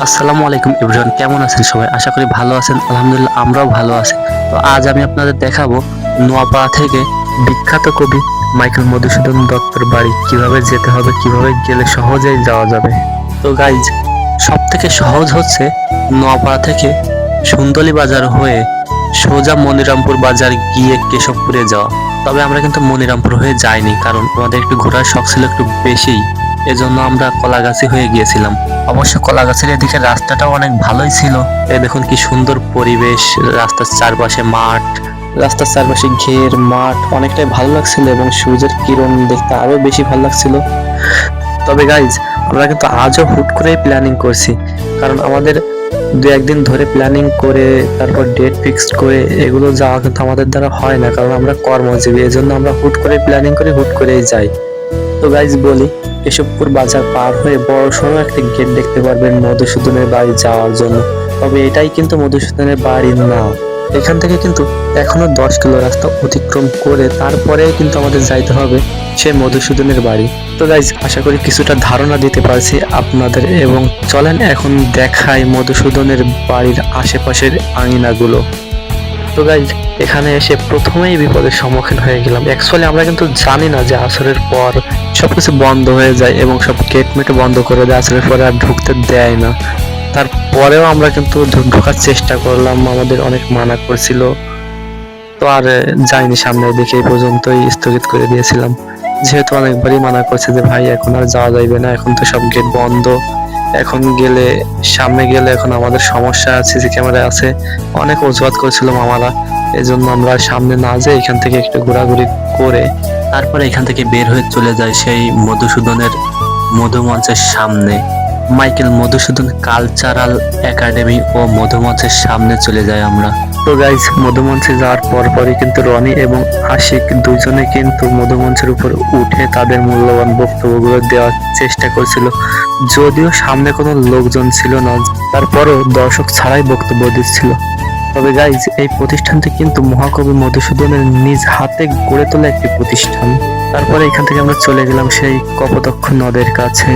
আসসালামু আলাইকুম এভরিওয়ান, কেমন আছেন সবাই? আশা করি ভালো আছেন। আলহামদুলিল্লাহ আমরাও ভালো আছি। তো আজ আমি আপনাদের দেখাবো নোয়াপাড়া থেকে বিখ্যাত কবি মাইকেল মধুসূদন দত্তর বাড়ি কিভাবে যেতে হবে, কিভাবে গেলে সহজেই যাওয়া যাবে। তো গাইজ, সব থেকে সহজ হচ্ছে নোয়াপাড়া থেকে সুন্দরী বাজার হয়ে সোজা মনিরামপুর বাজার গিয়ে কেশবপুরে যাওয়া। তবে আমরা কিন্তু মনিরামপুর হয়ে যাইনি, কারণ আমাদের একটু ঘোরার শখ ছিল একটু বেশিই। এজন্য আমরা কলাগাছি হয়ে গিয়েছিলাম। অবশ্য কলাগাছের এদিকে রাস্তাটাও অনেক ভালোই ছিল। এই দেখুন কি সুন্দর পরিবেশ, রাস্তার চারপাশে মাঠ, রাস্তার চারপাশে ঘের মাঠ, অনেকটাই ভালো লাগছিল এবং সূর্যের কিরণ দেখতে আরো বেশি ভালো লাগছিল। তবে গাইজ, আমরা কিন্তু আজও হুট করে প্ল্যানিং করছি, কারণ আমাদের দু একদিন ধরে প্ল্যানিং করে তারপর ডেট ফিক্সড করে এগুলো যাওয়া কিন্তু আমাদের দ্বারা হয় না, কারণ আমরা কর্মজীবী। এজন্য আমরা হুট করে প্ল্যানিং করে হুট করেই যাই। তো গাইজ বলি, কেশবপুর বাজার পার হয়ে বড় সড়ো একটা গেট দেখতে পারবেন মধুসূদনের বাড়ি যাওয়ার জন্য। তবে এটাই কিন্তু মধুসূদনের বাড়ি না, এখান থেকে কিন্তু এখনো 10 কিলো রাস্তা অতিক্রম করে তারপরে কিন্তু আমাদের যাইতে হবে সেই মধুসূদনের বাড়ি। তো গাইজ, আশা করি কিছুটা ধারণা দিতে পারছি আপনাদের, এবং চলেন এখন দেখাই মধুসূদনের বাড়ির আশেপাশের আঙিনাগুলো। তো গাইজ, এখানে এসে প্রথমেই বিপদের সম্মুখীন হয়ে গেলাম। অ্যাকচুয়ালি আমরা কিন্তু জানি না যে আসরের পর সবকিছু বন্ধ হয়ে যায় এবং সব গেট মেট বন্ধ করে দেয়, আসরের পরে আর ঢুকতে দেয় না। তারপরেও আমরা কিন্তু ঢোকার চেষ্টা করলাম, আমাদের অনেক মানা করছিল। তো আর যাইনি সামনের দিকে, এই পর্যন্তই স্থগিত করে দিয়েছিলাম। যেহেতু অনেকবারই মানা করছে যে ভাই এখন আর যাওয়া যাইবে না, এখন তো সব গেট বন্ধ, এখন গেলে সামনে গেলে এখন আমাদের সমস্যা আছে, সিসি ক্যামেরা আছে, অনেক অজুহাত করেছিল মামারা। এই জন্য আমরা সামনে না যাই এখান থেকে একটু ঘোরাঘুরি করে তারপরে এখান থেকে বের হয়ে চলে যায় সেই মধুসূদনের মধুমঞ্চের সামনে। মাইকেল মধুসূদন কালচারাল একাডেমি ও মধুমঞ্চের সামনে চলে যাই আমরা। তো গাইজ, মধুমঞ্চে যাওয়ার পরপরই কিন্তু রনি এবং আশিক দুইজনে কিন্তু মধুমঞ্চের উপর উঠে তাদের মূল্যবান বক্তব্যগুলো দেওয়ার চেষ্টা করছিল। যদিও সামনে কোনো লোকজন ছিল না, তারপরও দর্শক ছাড়াই বক্তব্য দিচ্ছিল। তবে গাইজ, এই প্রতিষ্ঠানটি কিন্তু মহাকবি মধুসূদনের নিজ হাতে গড়ে তোলা একটি প্রতিষ্ঠান। তারপরে এখান থেকে আমরা চলে গেলাম সেই কপোতক্ষ নদের কাছে,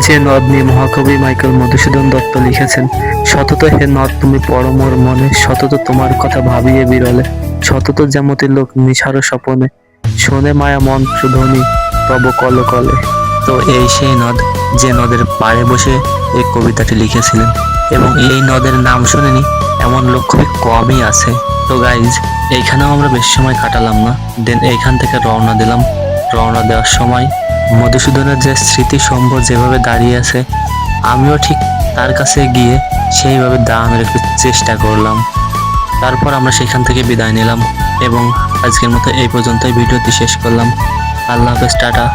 যে নদ নিয়ে মহাকবি মাইকেল মধুসূদন দত্ত লিখেছেন, সতত হে নদ তুমি পড়ো মোর মনে, সতত তোমার কথা ভাবিয়ে বিরলে, সতত যেমতি লোক নিছাড় স্বপনে, শোনে মায়া মন্ত্র ধ্বনি তব কল কলে। তো এই সেই নদ, যে নদের পাড়ে বসে এই কবিতাটি লিখেছিলেন, এবং এই নদের নাম শুনেনি এমন লোক খুবই কমই আছে। তো গাইজ, এইখানেও আমরা বেশি সময় কাটালাম না, দেন এইখান থেকে রওনা দিলাম। রওনা দেওয়ার সময় মধুসূদনের যে স্মৃতিস্তম্ভ যেভাবে দাঁড়িয়ে আছে, আমিও ঠিক তার কাছে গিয়ে সেইভাবে দাঁড়ানোর একটু চেষ্টা করলাম। তারপর আমরা সেখান থেকে বিদায় নিলাম এবং আজকের মতো এই পর্যন্তই ভিডিওটি শেষ করলাম। আল্লাহ হাফেজ, টাটা।